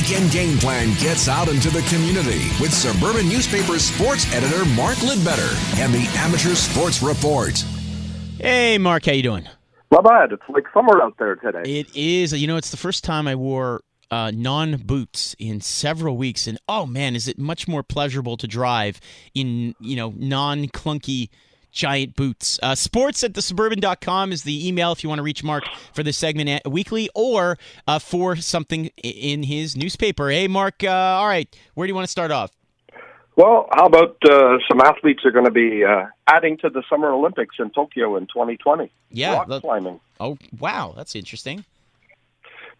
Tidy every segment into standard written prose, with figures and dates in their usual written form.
weekend game plan gets out into the community with Suburban Newspaper sports editor Mark Lidbetter and the Amateur Sports Report. Hey, Mark, how you doing? Not bad. It's like summer out there today. It is. You know, it's the first time I wore non-boots in several weeks, and oh man, is it much more pleasurable to drive in, non-clunky giant boots. Sports at thesuburban.com is the email if you want to reach Mark for this segment weekly or for something in his newspaper. Hey, Mark, all right, where do you want to start off? Well, how about some athletes are going to be adding to the Summer Olympics in Tokyo in 2020? Yeah. Rock climbing. Oh, wow, that's interesting.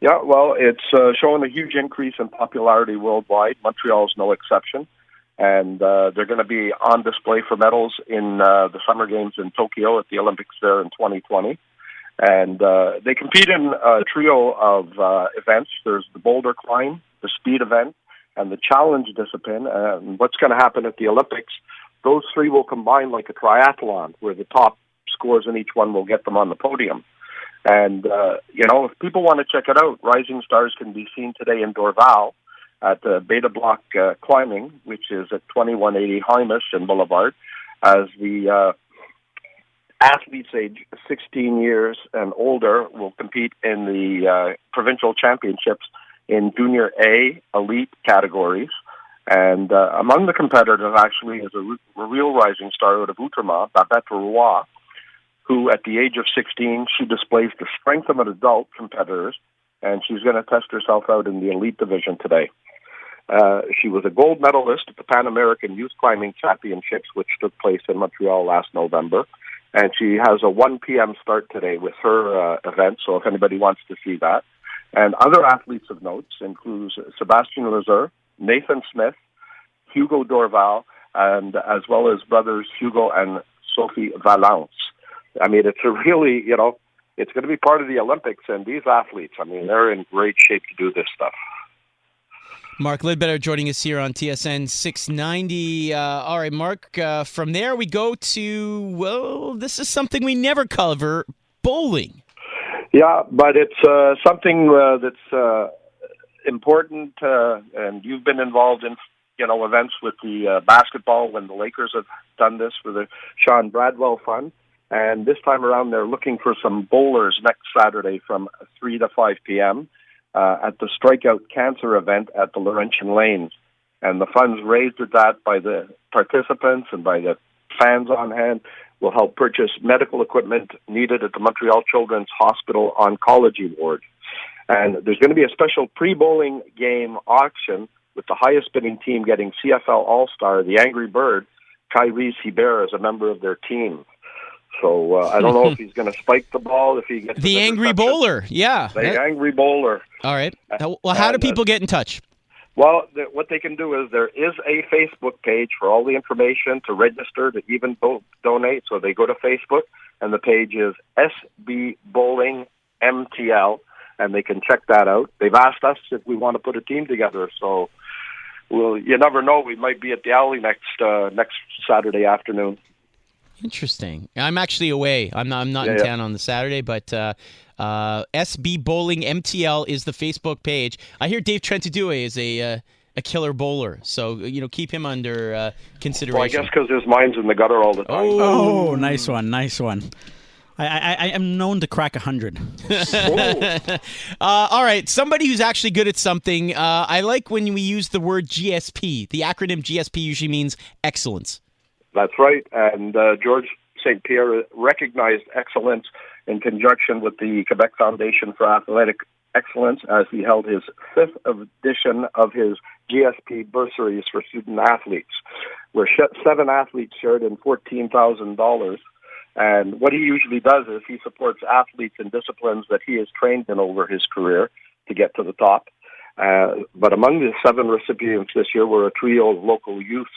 Yeah, well, it's showing a huge increase in popularity worldwide. Montreal is no exception. And they're going to be on display for medals in the Summer Games in Tokyo at the Olympics there in 2020. And they compete in a trio of events. There's the boulder climb, the speed event, and the challenge discipline. And what's going to happen at the Olympics, those three will combine like a triathlon, where the top scores in each one will get them on the podium. And, if people want to check it out, Rising Stars can be seen today in Dorval at Beta Block Climbing, which is at 2180 Hymus Boulevard, as the athletes age 16 years and older will compete in the provincial championships in Junior A elite categories. And among the competitors actually is a real rising star out of Outremont, Babette Roy, who at the age of 16, she displays the strength of an adult competitors, and she's going to test herself out in the elite division today. She was a gold medalist at the Pan American Youth Climbing Championships, which took place in Montreal last November. And she has a 1 p.m. start today with her event, so if anybody wants to see that. And other athletes of note include Sebastian Lezer, Nathan Smith, Hugo Dorval, and as well as brothers Hugo and Sophie Valence. I mean, it's a really, it's going to be part of the Olympics, and these athletes, they're in great shape to do this stuff. Mark Lidbetter joining us here on TSN 690. All right, Mark, from there we go to, this is something we never cover, bowling. Yeah, but it's something that's important, and you've been involved in, events with the basketball when the Lakers have done this for the Sean Bradwell Fund. And this time around, they're looking for some bowlers next Saturday from 3 to 5 p.m. At the Strikeout Cancer event at the Laurentian Lanes. And the funds raised at that by the participants and by the fans on hand will help purchase medical equipment needed at the Montreal Children's Hospital Oncology Ward. And there's going to be a special pre-bowling game auction with the highest bidding team getting CFL All-Star, the Angry Bird, Kyrie Hebert, as a member of their team. So I don't know if he's going to spike the ball, if he gets the angry bowler. Yeah. The angry bowler. All right. Well, how do people get in touch? Well, what they can do is there is a Facebook page for all the information to register, to even donate. So they go to Facebook, and the page is SB Bowling MTL, and they can check that out. They've asked us if we want to put a team together, so you never know. We might be at the Alley next Saturday afternoon. Interesting. I'm actually away. I'm not in town on the Saturday, but SB Bowling MTL is the Facebook page. I hear Dave Trentadue is a killer bowler, so keep him under consideration. Well, I guess because his mind's in the gutter all the time. Oh, nice one. I am known to crack 100. All right, somebody who's actually good at something. I like when we use the word GSP. The acronym GSP usually means excellence. That's right, and George St. Pierre recognized excellence in conjunction with the Quebec Foundation for Athletic Excellence as he held his 5th edition of his GSP bursaries for student athletes, where 7 athletes shared in $14,000. And what he usually does is he supports athletes in disciplines that he has trained in over his career to get to the top. But among the 7 recipients this year were a trio of local youths.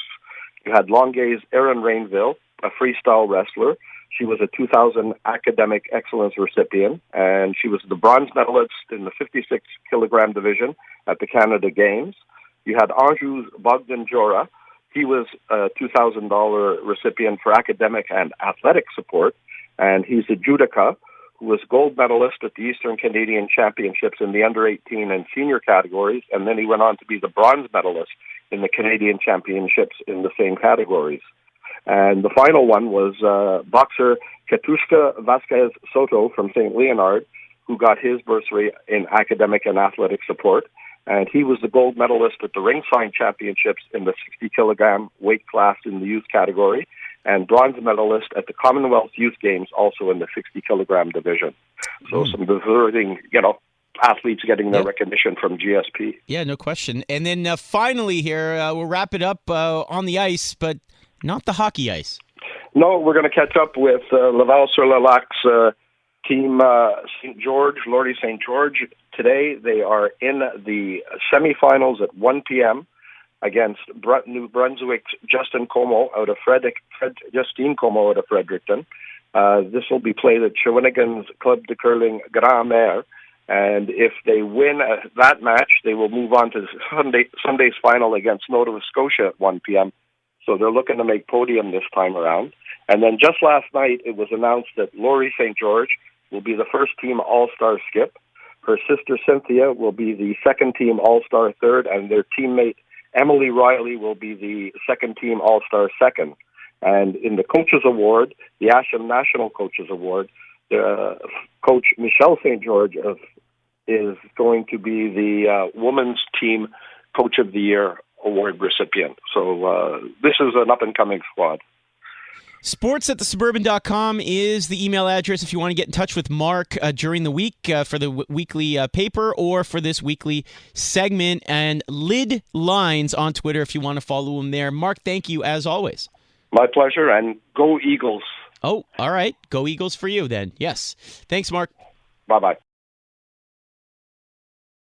You had Longueuil's Erin Rainville, a freestyle wrestler. She was a 2000 Academic Excellence recipient, and she was the bronze medalist in the 56-kilogram division at the Canada Games. You had Anjou's Bogdan Jora. He was a $2,000 recipient for academic and athletic support, and he's a judoka who was gold medalist at the Eastern Canadian Championships in the under-18 and senior categories, and then he went on to be the bronze medalist in the Canadian Championships in the same categories. And the final one was boxer Katushka Vasquez Soto from St. Leonard, who got his bursary in academic and athletic support. And he was the gold medalist at the Ringside Championships in the 60-kilogram weight class in the youth category, and bronze medalist at the Commonwealth Youth Games, also in the 60-kilogram division. So some deserving, athletes getting their recognition from GSP. Yeah, no question. And then finally here, we'll wrap it up on the ice, but not the hockey ice. No, we're going to catch up with Laval-sur-le-Lac's team, St. George, Lordy St. George. Today, they are in the semifinals at 1 p.m. against New Brunswick's Justine Como out of Fredericton. This will be played at Shawinigan's Club de Curling Grand Mère. And if they win that match, they will move on to Sunday's final against Nova Scotia at 1 p.m. So they're looking to make podium this time around. And then just last night, it was announced that Lordy St. George will be the first team All-Star skip. Her sister Cynthia will be the second team All-Star third, and their teammate Emily Riley will be the second team All-Star second. And in the Coaches Award, the Asham National Coaches Award, Coach Michelle St. George is going to be the Women's Team Coach of the Year Award recipient. So this is an up-and-coming squad. Sports@thesuburban.com is the email address if you want to get in touch with Mark during the week for the weekly paper or for this weekly segment. And Lid Lines on Twitter if you want to follow him there. Mark, thank you as always. My pleasure, and go Eagles. Oh, all right. Go Eagles for you then. Yes. Thanks, Mark. Bye-bye.